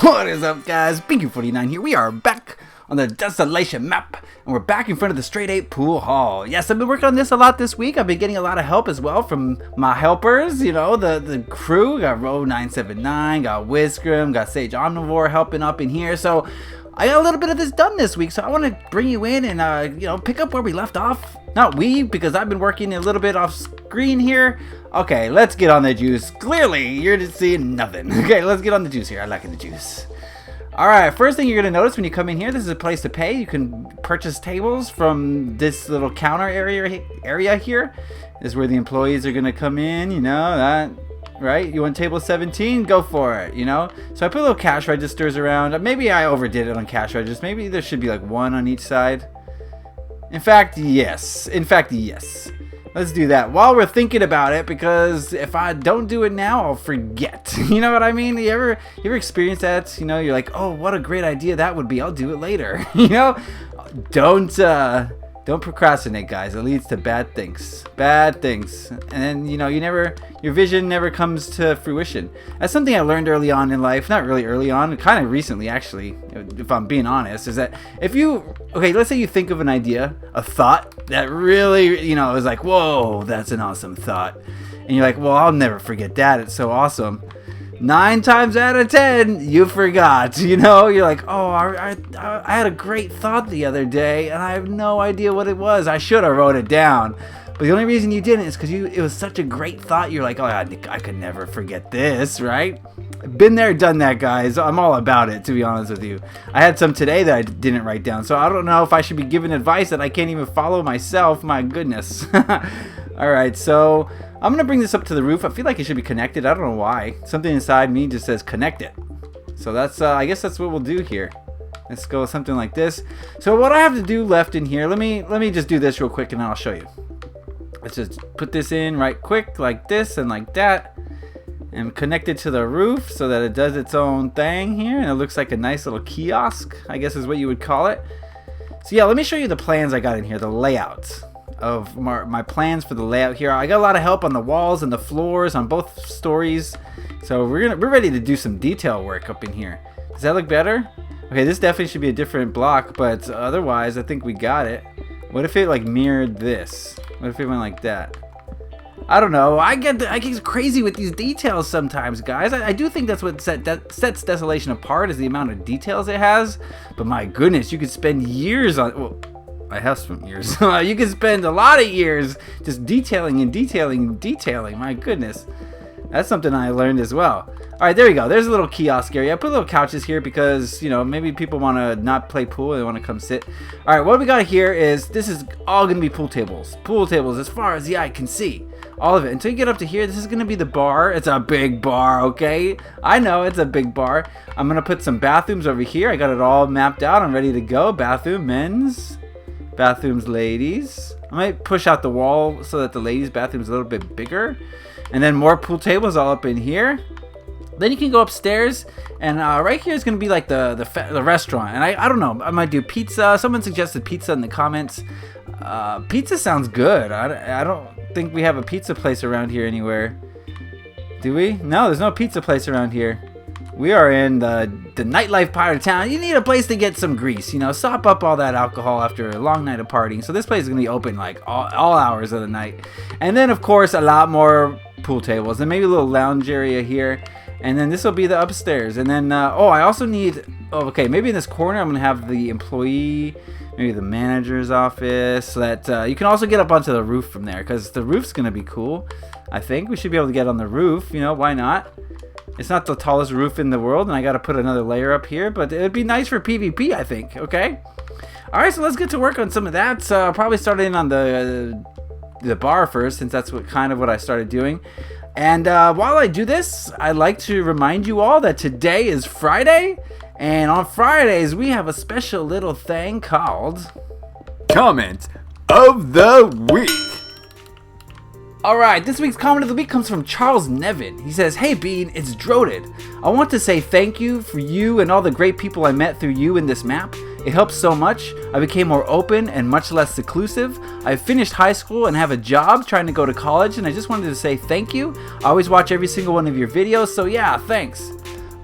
What is up, guys? Beancrew49 here. We are back on the Desolation map, and we're back in front of the Straight 8 pool hall. Yes, I've been working on this a lot this week. I've been getting a lot of help as well from my helpers, you know, the crew. Got Ro979, got Whiskrim, got Sage Omnivore helping up in here. So I got a little bit of this done this week, so I want to bring you in and, you know, pick up where we left off. Not we, because I've been working a little bit off screen here. Okay, let's get on the juice. Clearly, you're just seeing nothing. Okay, let's get on the juice here. I like the juice. Alright, first thing you're going to notice when you come in here, this is a place to pay. You can purchase tables from this little counter area here. This is where the employees are going to come in, you know, that, right? You want table 17? Go for it, you know? So I put little cash registers around. Maybe I overdid it on cash registers. Maybe there should be like one on each side. In fact, yes. Let's do that while we're thinking about it, because if I don't do it now, I'll forget. You know what I mean? You ever experience that? You know, you're like, oh, what a great idea that would be. I'll do it later. You know, don't procrastinate, guys. It leads to bad things. And then, you know, your vision never comes to fruition. That's something I learned early on in life. Not really early on, kind of recently, actually, if I'm being honest, is that let's say you think of an idea, a thought that really, you know, is like, whoa, that's an awesome thought. And you're like, well, I'll never forget that. It's so awesome. 9 times out of 10, you forgot, you know? You're like, oh, I had a great thought the other day, and I have no idea what it was. I should have wrote it down. But the only reason you didn't is because it was such a great thought. You're like, oh, I could never forget this, right? Been there, done that, guys. I'm all about it, to be honest with you. I had some today that I didn't write down, so I don't know if I should be giving advice that I can't even follow myself. My goodness. All right, so I'm going to bring this up to the roof. I feel like it should be connected. I don't know why. Something inside me just says connect it. So that's, I guess that's what we'll do here. Let's go with something like this. So what I have to do left in here, let me just do this real quick and then I'll show you. Let's just put this in right quick like this and like that. And connect it to the roof so that it does its own thing here. And it looks like a nice little kiosk, I guess is what you would call it. So yeah, let me show you the plans I got in here, the layout of my plans for the layout here. I got a lot of help on the walls and the floors on both stories, so we're ready to do some detail work up in here. Does that look better? Okay, this definitely should be a different block, but otherwise I think we got it. What if it like mirrored this? What if it went like that? I don't know. I get crazy with these details sometimes, guys. I do think that's what sets Desolation apart, is the amount of details it has. But my goodness, you could spend years on. Well, I have spent years. You can spend a lot of years just detailing. My goodness. That's something I learned as well. All right, there we go. There's a little kiosk area. I put little couches here because, you know, maybe people want to not play pool. They want to come sit. All right, what we got here is, this is all going to be pool tables. Pool tables as far as the eye can see. All of it. Until you get up to here, this is going to be the bar. It's a big bar, okay? I know, it's a big bar. I'm going to put some bathrooms over here. I got it all mapped out. I'm ready to go. Bathroom, men's. Bathrooms, ladies. I might push out the wall so that the ladies' bathroom is a little bit bigger. And then more pool tables all up in here. Then you can go upstairs, and right here is going to be like the restaurant. And I don't know, I might do pizza. Someone suggested pizza in the comments. Pizza sounds good. I don't think we have a pizza place around here anywhere. Do we? No, there's no pizza place around here. We are in the nightlife part of town. You need a place to get some grease, you know, sop up all that alcohol after a long night of partying. So this place is going to be open like all hours of the night. And then, of course, a lot more pool tables and maybe a little lounge area here. And then this will be the upstairs. And then, I also need, maybe in this corner I'm going to have the employee, maybe the manager's office, so that you can also get up onto the roof from there, because the roof's going to be cool. I think we should be able to get on the roof, you know, why not? It's not the tallest roof in the world, and I got to put another layer up here, but it would be nice for PvP, I think, okay? All right, so let's get to work on some of that. So probably starting on the bar first, since that's what I started doing. And while I do this, I'd like to remind you all that today is Friday, and on Fridays we have a special little thing called Comment of the Week. Alright, this week's comment of the week comes from Charles Nevin. He says, "Hey Bean, it's Droded. I want to say thank you for you and all the great people I met through you in this map. It helped so much. I became more open and much less seclusive. I finished high school and have a job trying to go to college, and I just wanted to say thank you. I always watch every single one of your videos, so yeah, thanks."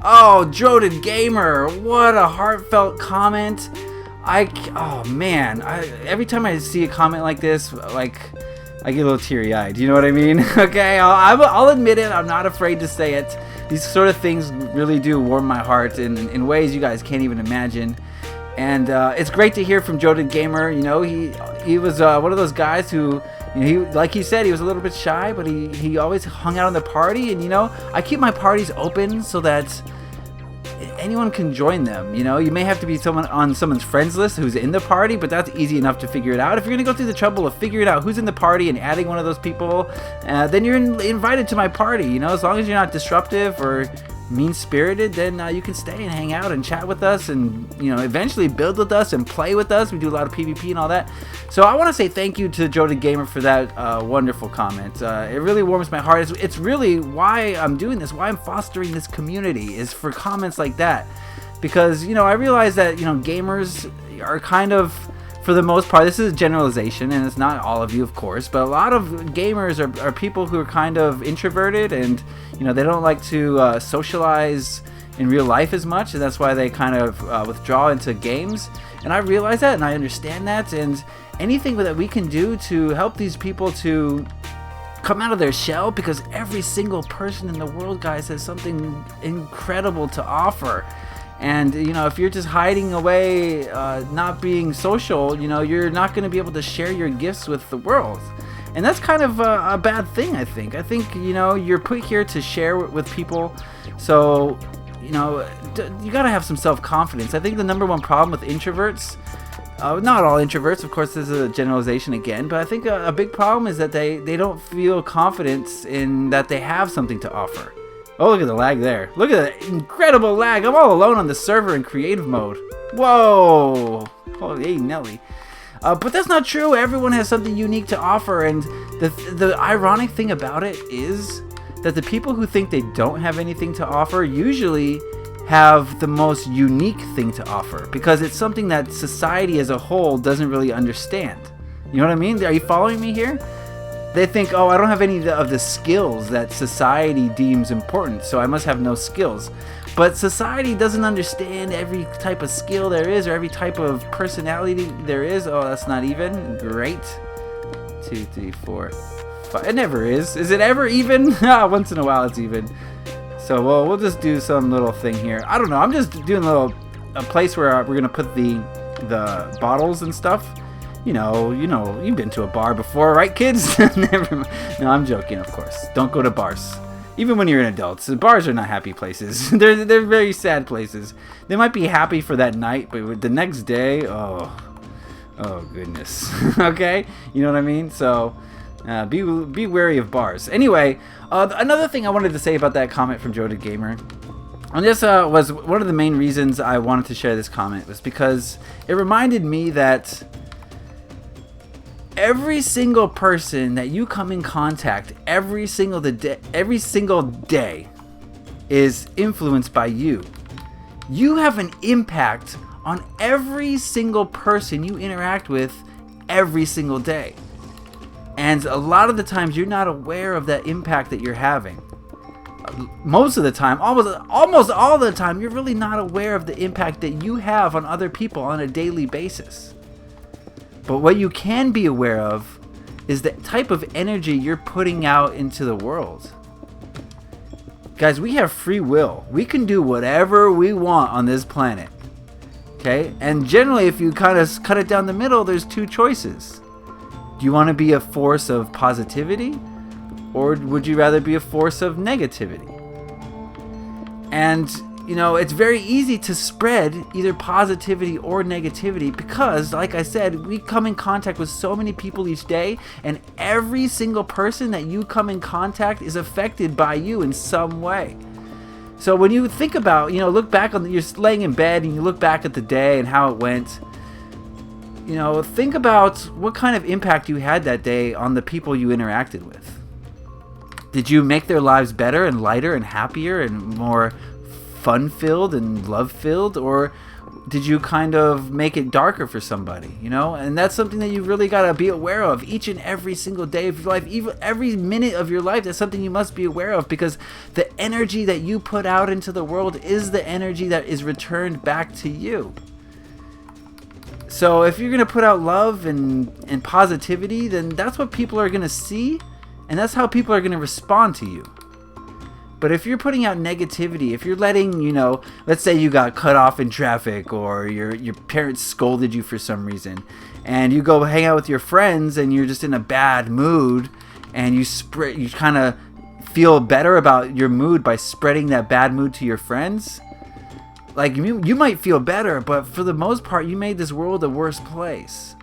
Oh, Droted Gamer, what a heartfelt comment. Oh man, every time I see a comment like this, like, I get a little teary-eyed, you know what I mean? Okay, I'll admit it, I'm not afraid to say it. These sort of things really do warm my heart in ways you guys can't even imagine. And it's great to hear from Droted Gamer. You know, he was one of those guys who, you know, like he said, he was a little bit shy, but he always hung out in the party. And, you know, I keep my parties open so that anyone can join them. You know, you may have to be someone on someone's friends list who's in the party, but that's easy enough to figure it out. If you're going to go through the trouble of figuring out who's in the party and adding one of those people, then you're invited to my party. You know, as long as you're not disruptive or mean-spirited, then you can stay and hang out and chat with us and, you know, eventually build with us and play with us. We do a lot of PvP and all that. So I want to say thank you to Droted Gamer for that wonderful comment. It really warms my heart. It's really why I'm doing this, why I'm fostering this community, is for comments like that. Because, you know, I realize that, you know, gamers are kind of, for the most part, this is a generalization, and it's not all of you, of course, but a lot of gamers are people who are kind of introverted, and, you know, they don't like to socialize in real life as much, and that's why they kind of withdraw into games. And I realize that, and I understand that, and anything that we can do to help these people to come out of their shell, because every single person in the world, guys, has something incredible to offer. And, you know, if you're just hiding away, not being social, you know, you're not going to be able to share your gifts with the world. And that's kind of a bad thing, I think. I think, you know, you're put here to share with people. So, you know, you got to have some self-confidence. I think the number one problem with introverts, not all introverts, of course, this is a generalization again, but I think a big problem is that they don't feel confidence in that they have something to offer. Oh, look at the lag there. Look at the incredible lag. I'm all alone on the server in creative mode. Whoa. Holy Nelly. But that's not true. Everyone has something unique to offer. And the ironic thing about it is that the people who think they don't have anything to offer usually have the most unique thing to offer, because it's something that society as a whole doesn't really understand. You know what I mean? Are you following me here? They think, oh, I don't have any of the skills that society deems important, so I must have no skills. But society doesn't understand every type of skill there is, or every type of personality there is. Oh, that's not even. Great. 2, 3, 4, 5. It never is. Is it ever even? Once in a while it's even. So, well, we'll just do some little thing here. I don't know. I'm just doing a place where we're going to put the bottles and stuff. You know, you've been to a bar before, right, kids? Never mind. No, I'm joking, of course. Don't go to bars. Even when you're an adult, bars are not happy places. They're very sad places. They might be happy for that night, but the next day, oh goodness. Okay, you know what I mean? So be wary of bars. Anyway, another thing I wanted to say about that comment from Droted Gamer. And this was one of the main reasons I wanted to share this comment, was because it reminded me that every single person that you come in contact every single day is influenced by you. You have an impact on every single person you interact with every single day. And a lot of the times you're not aware of that impact that you're having. Most of the time, almost all the time, you're really not aware of the impact that you have on other people on a daily basis. But what you can be aware of is the type of energy you're putting out into the world. Guys, we have free will. We can do whatever we want on this planet. Okay? And generally, if you kind of cut it down the middle, there's two choices. Do you want to be a force of positivity? Or would you rather be a force of negativity? And, you know, it's very easy to spread either positivity or negativity because, like I said, we come in contact with so many people each day, and every single person that you come in contact is affected by you in some way. So when you think about, you know, look back on, you're laying in bed and you look back at the day and how it went, you know, think about what kind of impact you had that day on the people you interacted with. Did you make their lives better and lighter and happier and more fun-filled and love-filled, or did you kind of make it darker for somebody, you know? And that's something that you really got to be aware of each and every single day of your life, even every minute of your life. That's something you must be aware of, because the energy that you put out into the world is the energy that is returned back to you. So if you're going to put out love and positivity, then that's what people are going to see, and that's how people are going to respond to you. But if you're putting out negativity, if you're letting, you know, let's say you got cut off in traffic, or your parents scolded you for some reason, and you go hang out with your friends and you're just in a bad mood, and you kind of feel better about your mood by spreading that bad mood to your friends. Like, you might feel better, but for the most part, you made this world a worse place.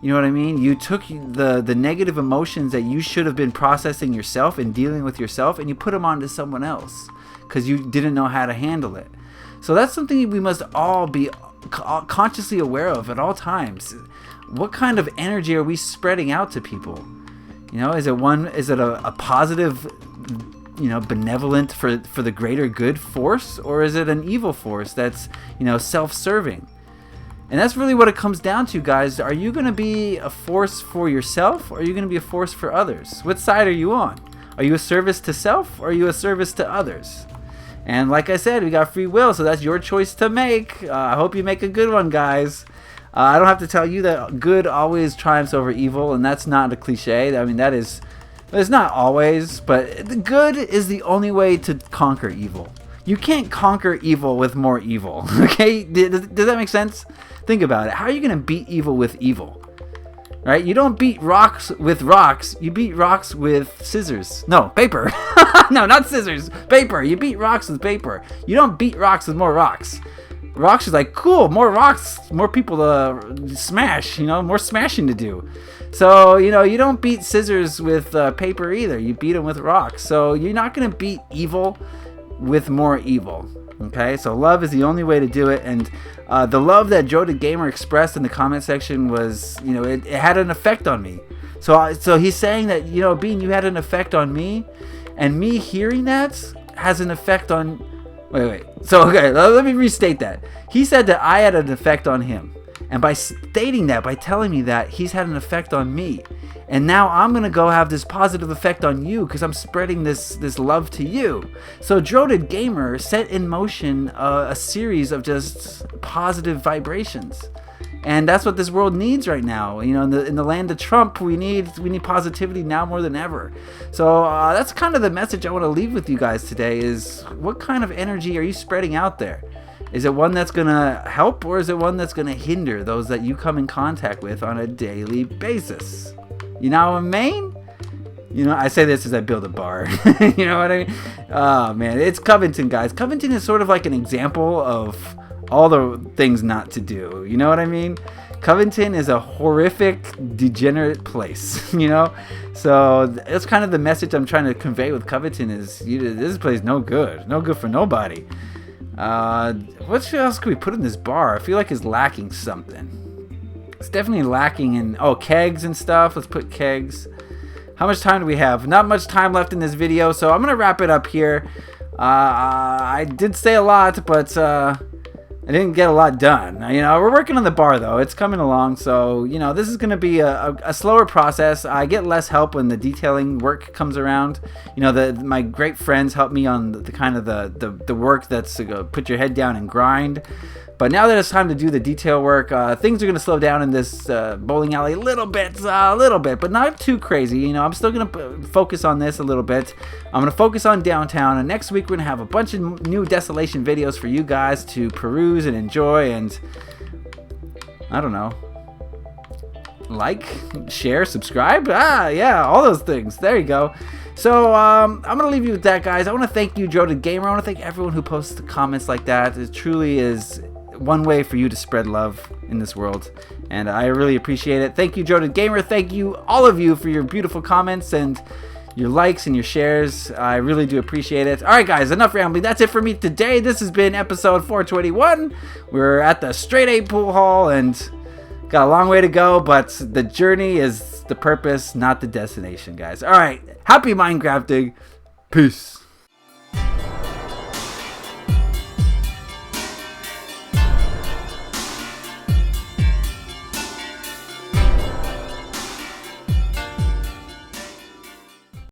You know what I mean? You took the negative emotions that you should have been processing yourself and dealing with yourself, and you put them onto someone else because you didn't know how to handle it. So that's something we must all be consciously aware of at all times. What kind of energy are we spreading out to people? You know, is it a positive, you know, benevolent for the greater good force, or is it an evil force that's, you know, self-serving? And that's really what it comes down to, guys. Are you going to be a force for yourself, or are you going to be a force for others? What side are you on? Are you a service to self, or are you a service to others? And like I said, we got free will, so that's your choice to make. I hope you make a good one, guys. I don't have to tell you that good always triumphs over evil, and that's not a cliche. I mean, it's not always, but the good is the only way to conquer evil. You can't conquer evil with more evil, okay? Does that make sense? Think about it. How are you going to beat evil with evil? Right? You don't beat rocks with rocks. You beat rocks with scissors. No, paper. No, not scissors. Paper. You beat rocks with paper. You don't beat rocks with more rocks. Rocks is like, cool, more rocks, more people to smash, you know, more smashing to do. So, you know, you don't beat scissors with paper either. You beat them with rocks. So you're not going to beat evil with more evil. Okay, so love is the only way to do it. And the love that Joe the Gamer expressed in the comment section was, you know, it had an effect on me. So he's saying that, you know, Bean, you had an effect on me, and me hearing that has an effect on. Wait. So okay, let me restate that. He said that I had an effect on him, and by stating that, by telling me that, he's had an effect on me. And now I'm going to go have this positive effect on you because I'm spreading this love to you. So Droded Gamer set in motion a series of just positive vibrations. And that's what this world needs right now. You know, in the land of Trump, we need positivity now more than ever. So that's kind of the message I want to leave with you guys today is, what kind of energy are you spreading out there? Is it one that's going to help, or is it one that's going to hinder those that you come in contact with on a daily basis? You know what I mean? You know, I say this as I build a bar. You know what I mean? Oh, man. It's Coveton, guys. Coveton is sort of like an example of all the things not to do. You know what I mean? Coveton is a horrific, degenerate place, you know? So that's kind of the message I'm trying to convey with Coveton is, this place no good. No good for nobody. What else could we put in this bar? I feel like it's lacking something. It's definitely lacking in, kegs and stuff. Let's put kegs. How much time do we have? Not much time left in this video, so I'm going to wrap it up here. I did say a lot, but I didn't get a lot done. You know, we're working on the bar, though. It's coming along, so, you know, this is going to be a slower process. I get less help when the detailing work comes around. You know, my great friends help me on the kind of the work that's put your head down and grind. But now that it's time to do the detail work, things are going to slow down in this bowling alley a little bit, but not too crazy. You know, I'm still going to focus on this a little bit. I'm going to focus on downtown, and next week we're going to have a bunch of new Desolation videos for you guys to peruse and enjoy, and I don't know, like, share, subscribe, yeah, all those things. There you go. So I'm going to leave you with that, guys. I want to thank you, Joe the Gamer. I want to thank everyone who posts comments like that. It truly is one way for you to spread love in this world, and I really appreciate it. Thank you, Joe the Gamer. Thank you, all of you, for your beautiful comments and your likes and your shares. I really do appreciate it. All right, guys, enough rambling. That's it for me today. This has been episode 421. We're at the Straight 8 Pool Hall, and got a long way to go, but the journey is the purpose, not the destination, guys. All right, happy Minecrafting. Peace.